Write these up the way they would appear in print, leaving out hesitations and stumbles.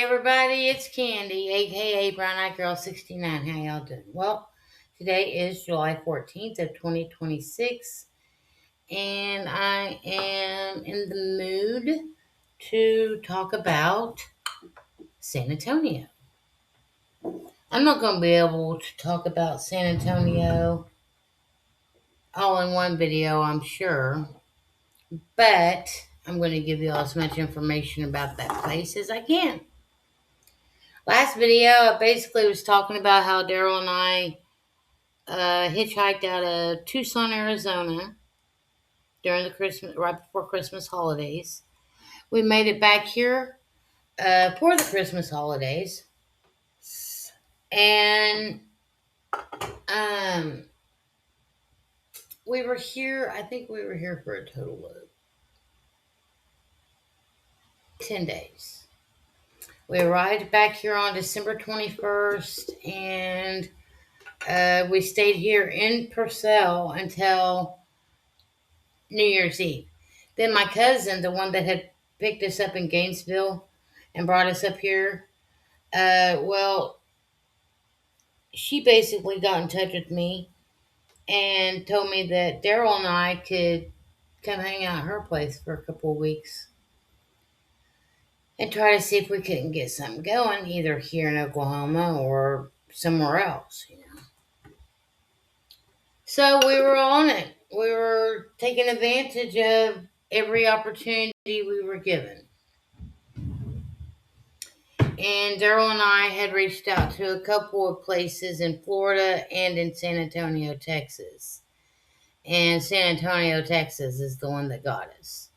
Everybody, it's Candy, aka Brown Eyed Girl 69. How y'all doing? Well, today is July 14th of 2026, and I am in the mood to talk about San Antonio. I'm not going to be able to talk about San Antonio all in one video, I'm sure, but I'm going to give you all as much information about that place as I can. Last video, I basically was talking about how Daryl and I hitchhiked out of Tucson, Arizona during the right before Christmas holidays. We made it back here for the Christmas holidays, and um, we were here. I think we were here for a total of 10 days. We arrived back here on December 21st, and we stayed here in Purcell until New Year's Eve. Then my cousin, the one that had picked us up in Gainesville and brought us up here, well, she basically got in touch with me and told me that Daryl and I could come hang out at her place for a couple of weeks and try to see if we couldn't get something going, either here in Oklahoma or somewhere else, So we were on it. We were taking advantage of every opportunity we were given. And Daryl and I had reached out to a couple of places in Florida and in San Antonio, Texas. And San Antonio, Texas is the one that got us.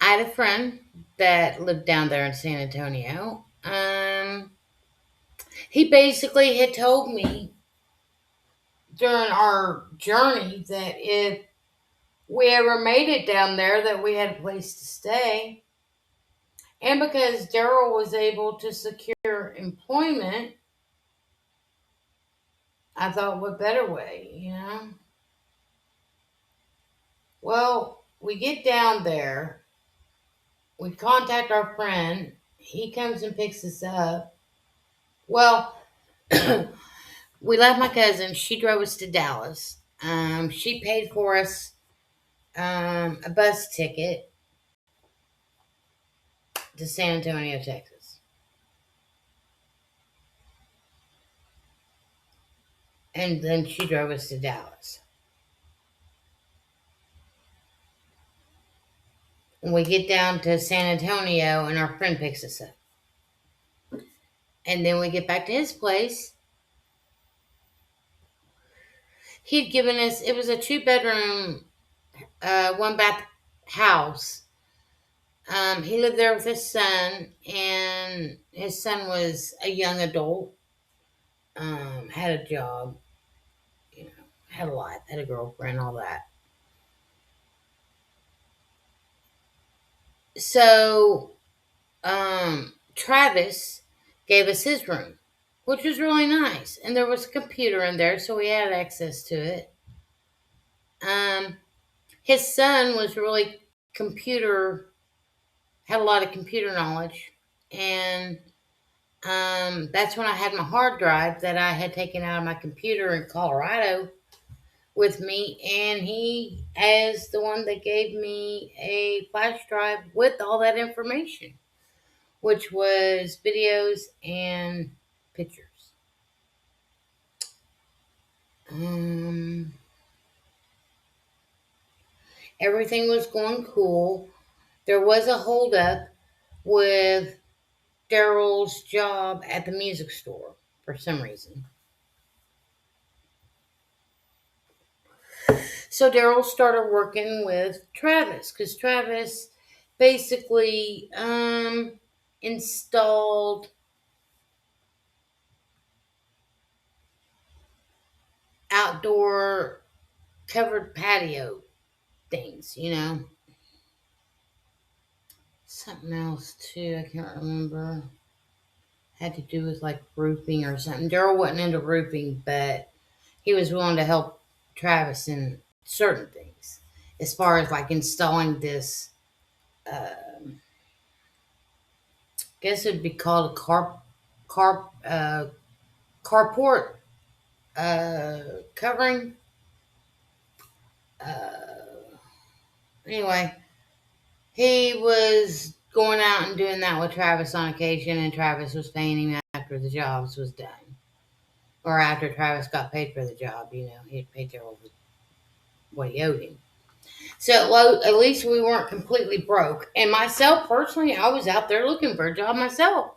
I had a friend that lived down there in San Antonio. He basically had told me during our journey that if we ever made it down there, that we had a place to stay. And because Daryl was able to secure employment, I thought, what better way, Well, we get down there. We contact our friend. He comes and picks us up. Well, we left my cousin. She drove us to Dallas. She paid for us a bus ticket to San Antonio, Texas. And then she drove us to Dallas. And we get down to San Antonio, and our friend picks us up. And then we get back to his place. He'd given us, it was a 2-bedroom, 1-bath house. He lived there with his son, and his son was a young adult, had a job, had a life, had a girlfriend, all that. So, Travis gave us his room, which was really nice. And there was a computer in there, so we had access to it. His son was really had a lot of computer knowledge. And that's when I had my hard drive that I had taken out of my computer in Colorado with me. And he is the one that gave me a flash drive with all that information, which was videos and pictures. Everything was going cool. There was a holdup with Daryl's job at the music store for some reason. So Daryl started working with Travis because Travis basically installed outdoor covered patio things, Something else too, I can't remember. Had to do with like roofing or something. Daryl wasn't into roofing, but he was willing to help Travis in certain things as far as like installing this guess it'd be called a carport covering. Anyway, he was going out and doing that with Travis on occasion, and Travis was paying him after the jobs was done. Or after Travis got paid for the job, he had paid Daryl what he owed him. So at least we weren't completely broke. And myself, personally, I was out there looking for a job myself.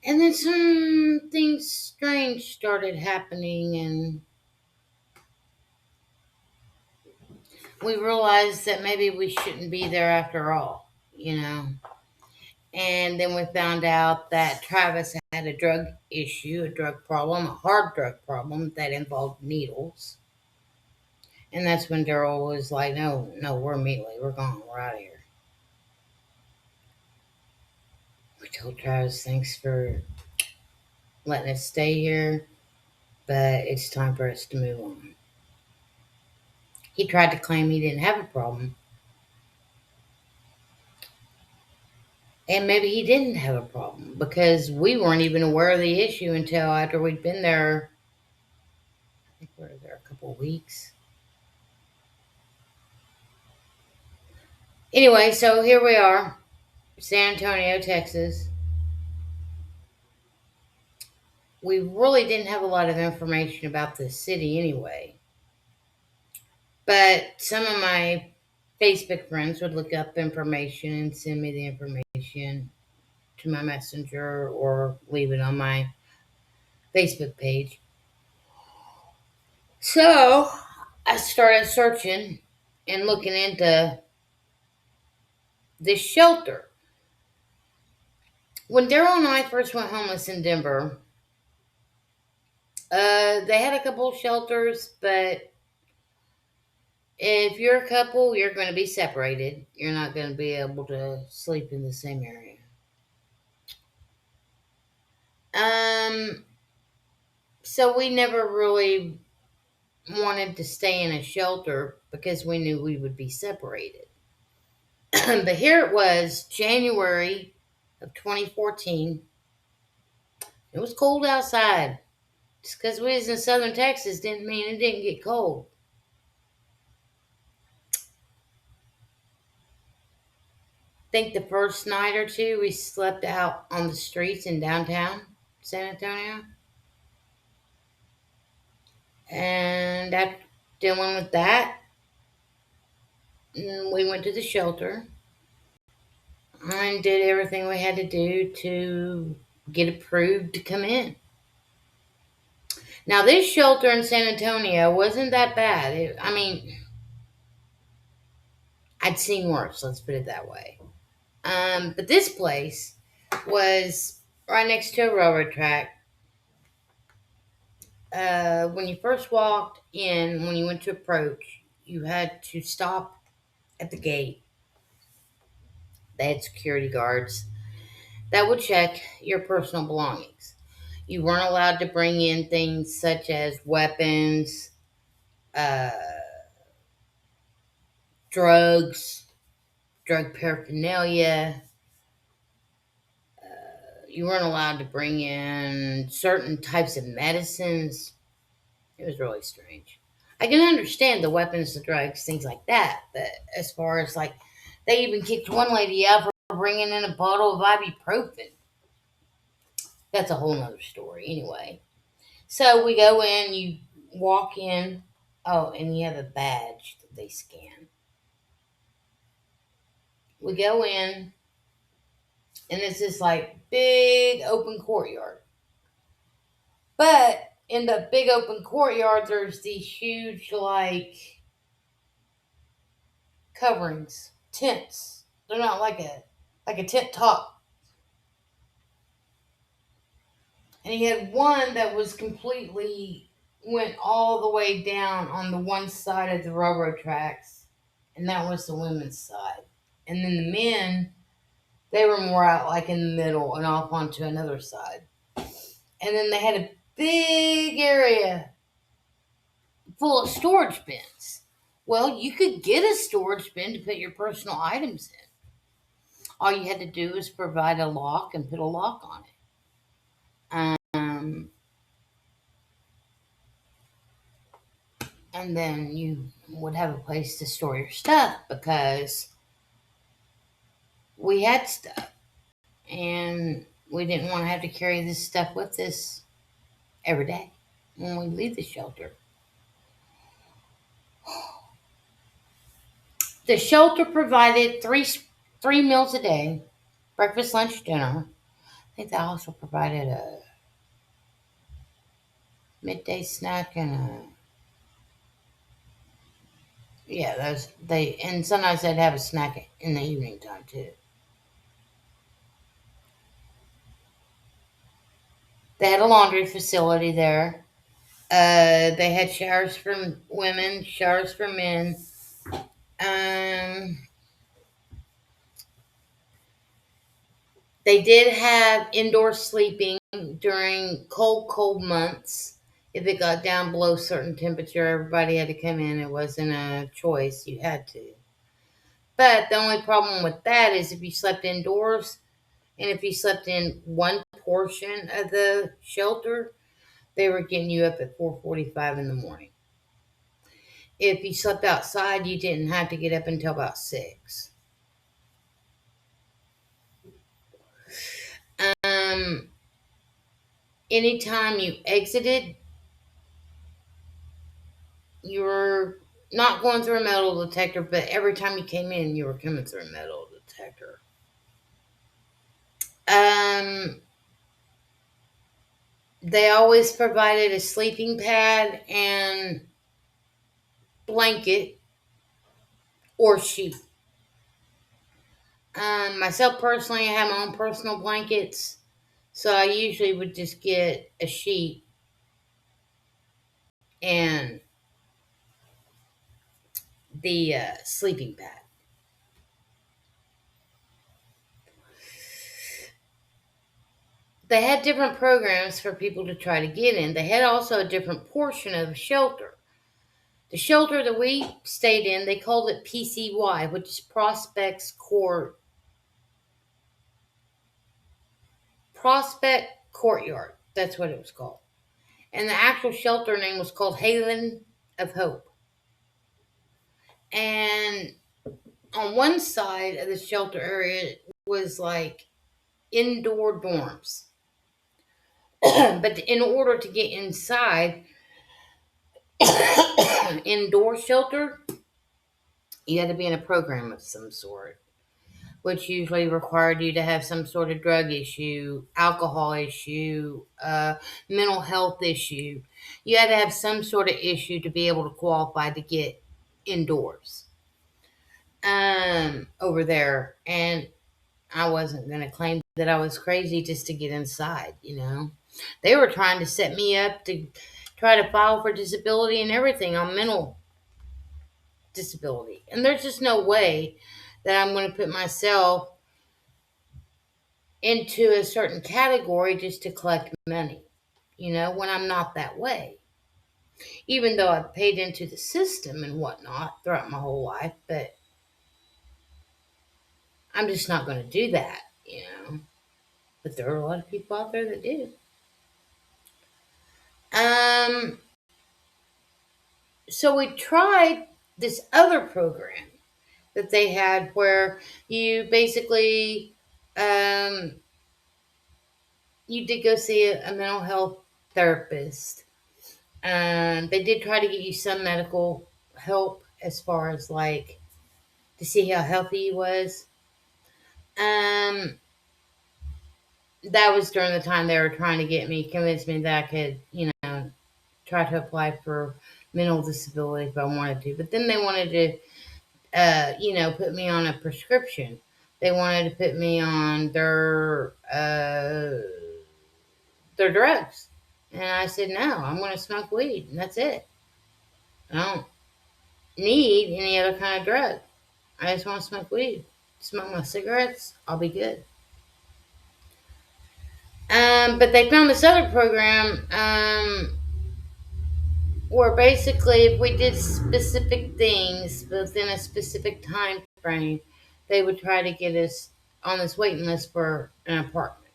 And then some things strange started happening, and we realized that maybe we shouldn't be there after all. And then we found out that Travis had a drug issue, a drug problem, a hard drug problem that involved needles. And that's when Daryl was like, no, we're immediately, we're gone, we're out of here. We told Travis, thanks for letting us stay here, but it's time for us to move on. He tried to claim he didn't have a problem. And maybe he didn't have a problem because we weren't even aware of the issue until after we'd been there. I think we were there a couple of weeks. Anyway, so here we are, San Antonio, Texas. We really didn't have a lot of information about this city anyway. But some of my Facebook friends would look up information and send me the information to my messenger or leave it on my Facebook page. So I started searching and looking into this shelter. When Daryl and I first went homeless in Denver, they had a couple of shelters, but if you're a couple, you're going to be separated. You're not going to be able to sleep in the same area. So we never really wanted to stay in a shelter because we knew we would be separated. But here it was, January of 2014. It was cold outside. Just because we was in southern Texas didn't mean it didn't get cold. I think the first night or two we slept out on the streets in downtown San Antonio. And after dealing with that, we went to the shelter and did everything we had to do to get approved to come in. Now, this shelter in San Antonio wasn't that bad. I'd seen worse, let's put it that way. But this place was right next to a railroad track. When you first walked in, when you went to approach, you had to stop at the gate. They had security guards that would check your personal belongings. You weren't allowed to bring in things such as weapons, uh, drugs, drug paraphernalia. You weren't allowed to bring in certain types of medicines. It was really strange. I can understand the weapons, the drugs, things like that, but as far as like, they even kicked one lady out for bringing in a bottle of ibuprofen. That's a whole nother story, anyway. So we go in, you walk in. Oh, and you have a badge that they scan. We go in, and it's this like big open courtyard. But in the big open courtyard, there's these huge like coverings, tents. They're not like a tent top. And he had one that was completely went all the way down on the one side of the railroad tracks, and that was the women's side. And then the men, they were more out like in the middle and off onto another side. And then they had a big area full of storage bins. Well, you could get a storage bin to put your personal items in. All you had to do is provide a lock and put a lock on it. And then you would have a place to store your stuff because we had stuff and we didn't want to have to carry this stuff with us every day when we leave the shelter. The shelter provided three meals a day, breakfast, lunch, dinner. I think they also provided a midday snack and a yeah, those they and sometimes they'd have a snack in the evening time too. They had a laundry facility there. They had showers for women, showers for men. Um, they did have indoor sleeping during cold months. If it got down below a certain temperature, everybody had to come in. It wasn't a choice; you had to. But the only problem with that is if you slept indoors and if you slept in one portion of the shelter, they were getting you up at 4:45 in the morning. If you slept outside, you didn't have to get up until about 6. Um, Anytime you exited, you were not going through a metal detector, but every time you came in, you were coming through a metal detector. Um, they always provided a sleeping pad and blanket or sheet. Myself personally, I have my own personal blankets, so I usually would just get a sheet and the sleeping pad. They had different programs for people to try to get in. They had also a different portion of the shelter. The shelter that we stayed in, they called it PCY, which is Prospect Courtyard. That's what it was called. And the actual shelter name was called Haven of Hope. And on one side of the shelter area was like indoor dorms. But in order to get inside indoor shelter, you had to be in a program of some sort, which usually required you to have some sort of drug issue, alcohol issue, mental health issue. You had to have some sort of issue to be able to qualify to get indoors over there. And I wasn't going to claim that I was crazy just to get inside, you know. They were trying to set me up to try to file for disability and everything on mental disability. And there's just no way that I'm going to put myself into a certain category just to collect money, you know, when I'm not that way. Even though I've paid into the system and whatnot throughout my whole life, but I'm just not going to do that, you know. But there are a lot of people out there that do. Um, so we tried this other program that they had where you basically um, you did go see a mental health therapist. They did try to get you some medical help as far as like to see how healthy he was. Um, that was during the time they were trying to convince me that I could, you know, try to apply for mental disability if I wanted to. But then they wanted to, you know, put me on a prescription. They wanted to put me on their drugs. And I said, no, I'm going to smoke weed, and that's it. I don't need any other kind of drug. I just want to smoke weed. Smoke my cigarettes, I'll be good. But they found this other program where basically if we did specific things within a specific time frame, they would try to get us on this waiting list for an apartment.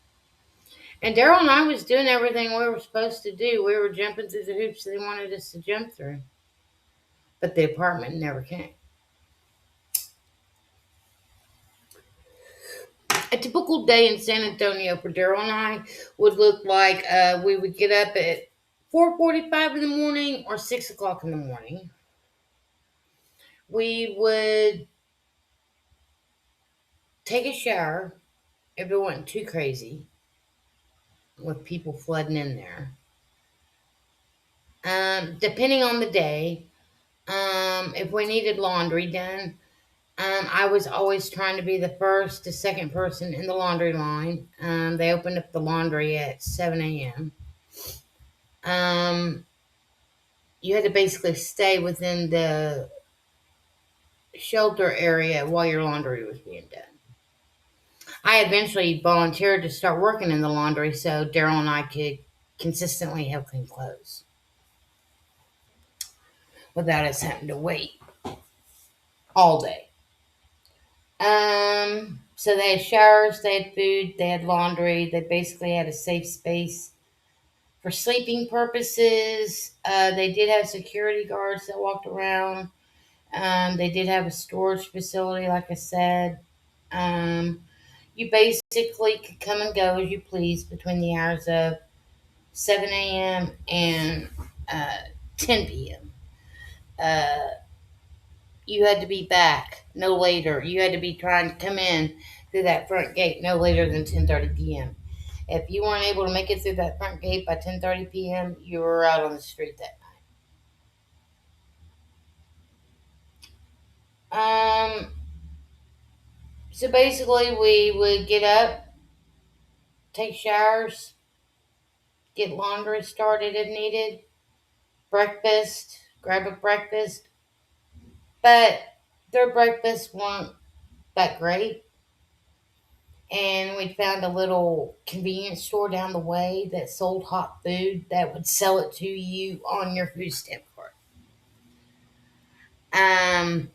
And Daryl and I was doing everything we were supposed to do. We were jumping through the hoops they wanted us to jump through, but the apartment never came. A typical day in San Antonio for Daryl and I would look like we would get up at 4:45 in the morning or 6 o'clock in the morning. We would take a shower if it wasn't too crazy with people flooding in there. Depending on the day, if we needed laundry done, I was always trying to be the first to second person in the laundry line. They opened up the laundry at 7 a.m. Um, you had to basically stay within the shelter area while your laundry was being done. I eventually volunteered to start working in the laundry so Daryl and I could consistently have clean clothes without us having to wait all day. So they had showers, they had food, they had laundry, they basically had a safe space for sleeping purposes. They did have security guards that walked around. They did have a storage facility, like I said. Um, you basically could come and go as you please between the hours of 7 a.m. and uh, 10 p.m. Uh, you had to be back no later. You had to be trying to come in through that front gate no later than 10:30 p.m. If you weren't able to make it through that front gate by 10:30 p.m., you were out on the street that night. So basically, we would get up, take showers, get laundry started if needed, breakfast, grab a breakfast, but their breakfasts weren't that great. And we found a little convenience store down the way that sold hot food that would sell it to you on your food stamp card. Um,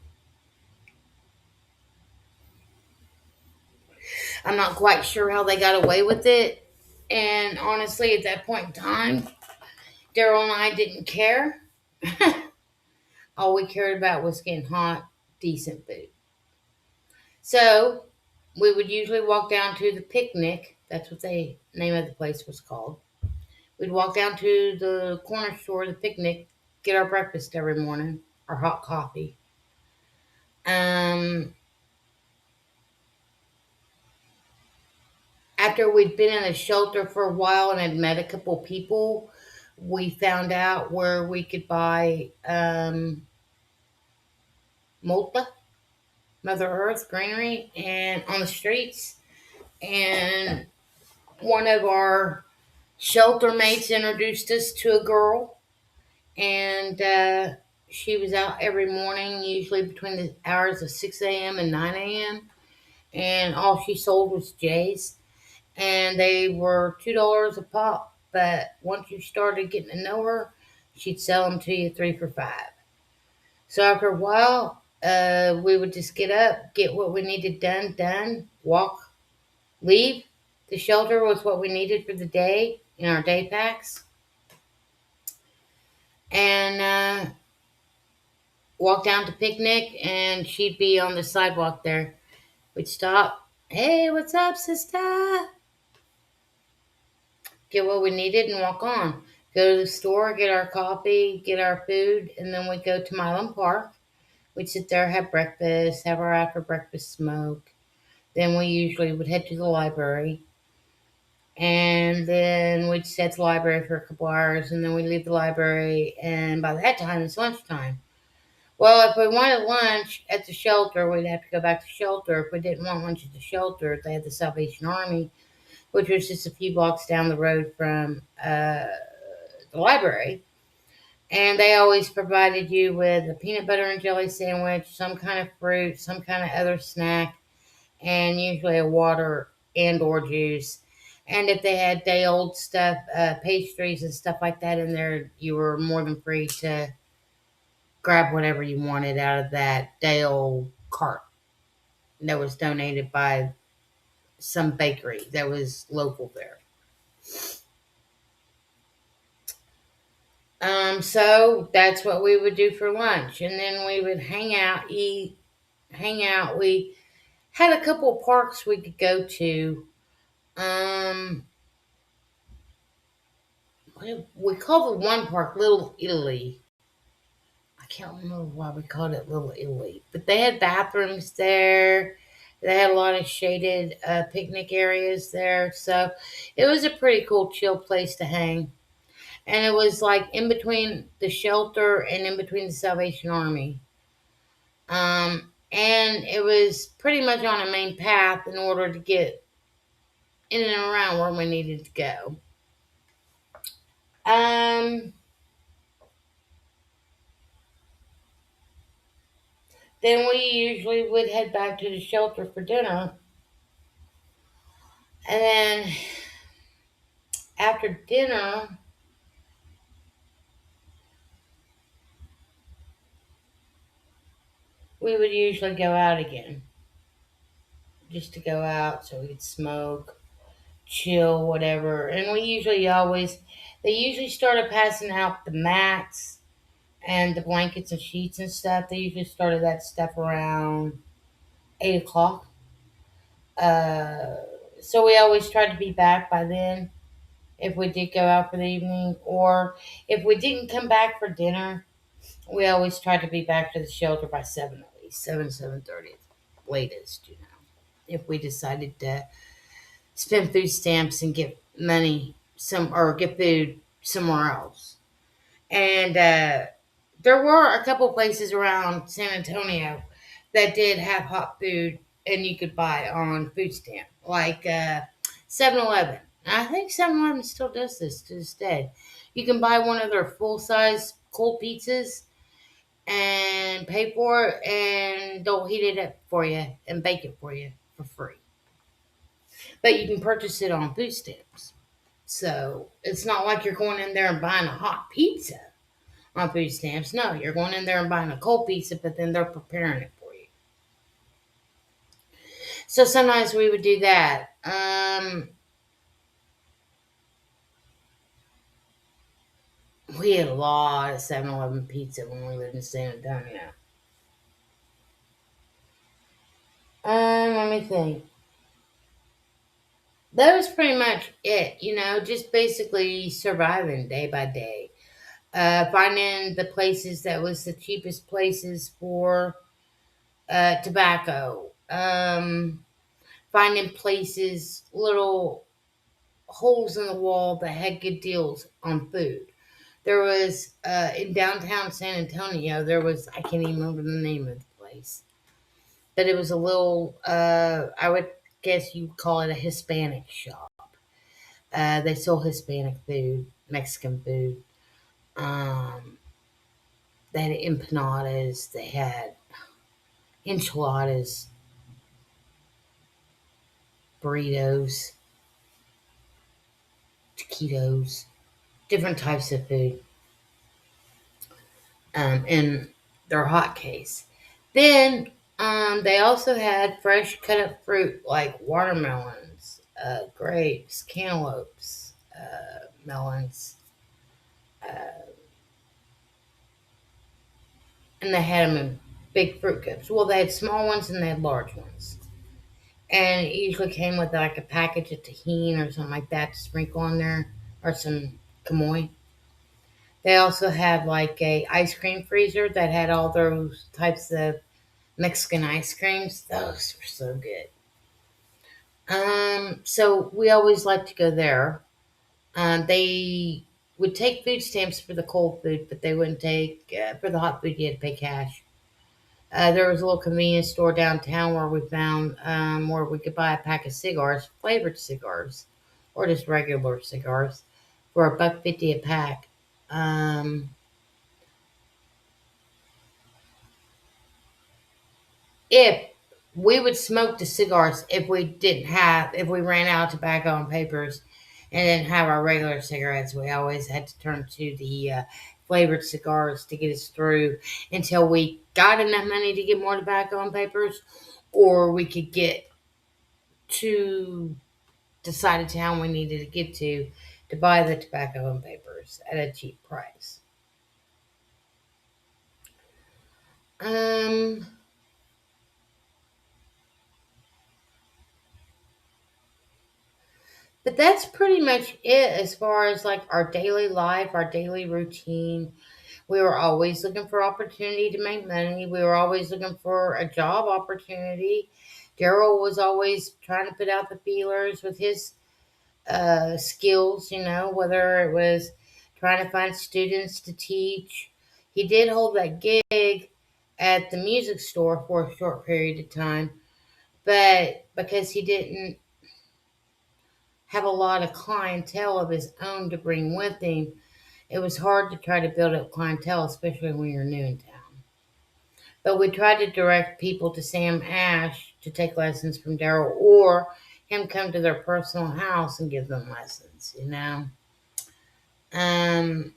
I'm not quite sure how they got away with it. And honestly, at that point in time, Daryl and I didn't care. All we cared about was getting hot, decent food. So we would usually walk down to the picnic. That's what the name of the place was called. We'd walk down to the corner store, the picnic, get our breakfast every morning, our hot coffee. Um, After we'd been in a shelter for a while and had met a couple people, we found out where we could buy multa, Mother Earth, greenery, and on the streets. And one of our shelter mates introduced us to a girl, and she was out every morning, usually between the hours of 6 a.m. and 9 a.m. And all she sold was J's, and they were $2 a pop. But once you started getting to know her, she'd sell them to you 3 for $5. So after a while, we would just get up, get what we needed done, walk, leave. The shelter was what we needed for the day in our day packs, and walk down to picnic, and she'd be on the sidewalk there. We'd stop. Hey, what's up, sister? Get what we needed and walk on. Go to the store, get our coffee, get our food, and then we'd go to Milan Park. We'd sit there, have breakfast, have our after breakfast smoke. Then we usually would head to the library. And then we'd sit at the library for a couple hours, and then we'd leave the library. And by that time, it's lunchtime. Well, if we wanted lunch at the shelter, we'd have to go back to shelter. If we didn't want lunch at the shelter, they had the Salvation Army, which was just a few blocks down the road from the library. And they always provided you with a peanut butter and jelly sandwich, some kind of fruit, some kind of other snack, and usually a water and or juice. And if they had day old stuff, pastries and stuff like that in there, you were more than free to grab whatever you wanted out of that day old cart that was donated by some bakery that was local there. So that's what we would do for lunch, and then we would hang out, eat, hang out. We had a couple of parks we could go to. Um, we called the one park Little Italy. I can't remember why we called it Little Italy, but they had bathrooms there. They had a lot of shaded picnic areas there, so it was a pretty cool, chill place to hang. And it was like in between the shelter and in between the Salvation Army. And it was pretty much on a main path in order to get in and around where we needed to go. Um, then we usually would head back to the shelter for dinner. And then after dinner, we would usually go out again. Just to go out so we could smoke, chill, whatever. And they usually started passing out the mats and the blankets and sheets and stuff. They usually started that stuff around 8 o'clock. Uh, so we always tried to be back by then if we did go out for the evening, or if we didn't come back for dinner, we always tried to be back to the shelter by 7 at least, 7:30 latest. If we decided to spend food stamps and get money or get food somewhere else. And there were a couple places around San Antonio that did have hot food and you could buy on food stamp, like 7-Eleven. I think 7-Eleven still does this to this day. You can buy one of their full size cold pizzas and pay for it, and they'll heat it up for you and bake it for you for free. But you can purchase it on food stamps. So it's not like you're going in there and buying a hot pizza on food stamps. No, you're going in there and buying a cold pizza, but then they're preparing it for you. So sometimes we would do that. We had a lot of 7-Eleven pizza when we lived in San Antonio. Let me think. That was pretty much it, just basically surviving day by day. Finding the places that was the cheapest places for tobacco. Finding places, little holes in the wall that had good deals on food. There was in downtown San Antonio. There was, I can't even remember the name of the place, but it was a little. I would guess you'd call it a Hispanic shop. They sold Hispanic food, Mexican food. Um, they had empanadas. They had enchiladas, burritos, taquitos, different types of food, in their hot case. Then they also had fresh cut up fruit like watermelons, grapes, cantaloupes, melons, and they had them in big fruit cups. Well, they had small ones and they had large ones. And it usually came with like a package of tahini or something like that to sprinkle on there, or some chamoy. They also had like a ice cream freezer that had all those types of Mexican ice creams. Those were so good. So we always liked to go there. They would take food stamps for the cold food, but they wouldn't take for the hot food. You had to pay cash. There was a little convenience store downtown where we found where we could buy a pack of cigars, flavored cigars, or just regular cigars, for $1.50 a pack. Um, if we would smoke the cigars if we ran out of tobacco and papers and didn't have our regular cigarettes. We always had to turn to the flavored cigars to get us through until we got enough money to get more tobacco and papers, or we could get to the side of town we needed to get to buy the tobacco and papers at a cheap price. Um, but that's pretty much it as far as like our daily life, our daily routine. We were always looking for opportunity to make money. We were always looking for a job opportunity. Daryl was always trying to put out the feelers with his skills, whether it was trying to find students to teach. He did hold that gig at the music store for a short period of time, but because he didn't have a lot of clientele of his own to bring with him, it was hard to try to build up clientele, especially when you're new in town. But we tried to direct people to Sam Ash to take lessons from Daryl, or him come to their personal house and give them lessons. Um,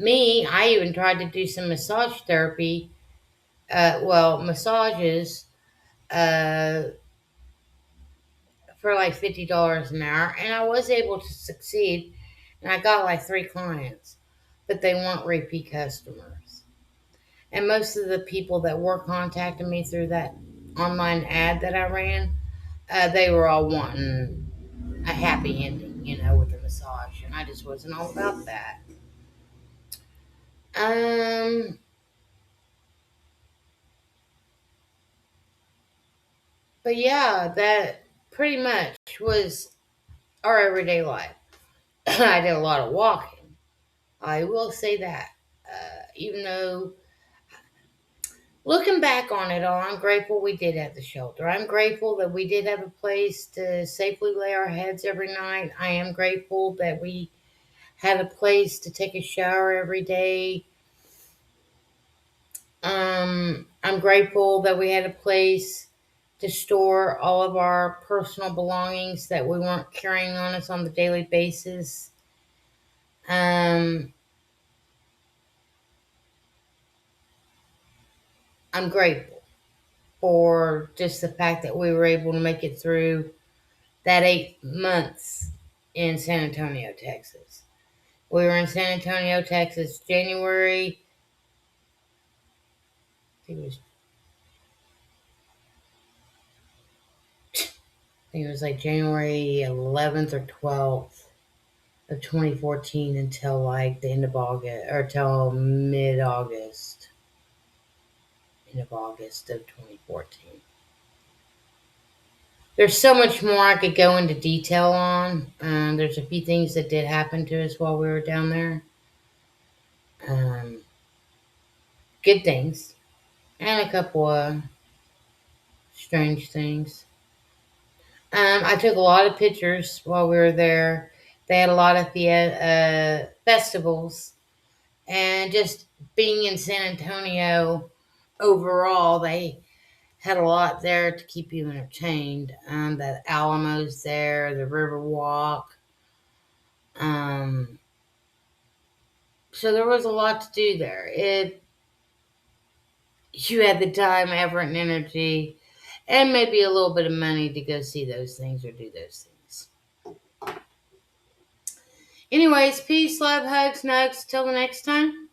I even tried to do some massage therapy, massages, uh, for like $50 an hour, and I was able to succeed, and I got like 3 clients, but they weren't repeat customers. And most of the people that were contacting me through that online ad that I ran, they were all wanting a happy ending, with the massage, and I just wasn't all about that. Um, but yeah, that pretty much was our everyday life. I did a lot of walking. I will say that. Even though, looking back on it all, I'm grateful we did have the shelter. I'm grateful that we did have a place to safely lay our heads every night. I am grateful that we had a place to take a shower every day. I'm grateful that we had a place to store all of our personal belongings that we weren't carrying on us on the daily basis. Um, I'm grateful for just the fact that we were able to make it through that 8 months in San Antonio, Texas. We were in San Antonio, Texas, January. I think it was like January 11th or 12th of 2014 until like the end of August, or till end of August of 2014. There's so much more I could go into detail on. There's a few things that did happen to us while we were down there. Um, Good things, and a couple of strange things. I took a lot of pictures while we were there. They had a lot of festivals, and just being in San Antonio overall, they had a lot there to keep you entertained. The Alamo's there, the Riverwalk. Um, so there was a lot to do there. You had the time, effort, and energy, and maybe a little bit of money to go see those things or do those things. Anyways, peace, love, hugs, nugs. Till the next time,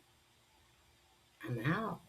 I'm out.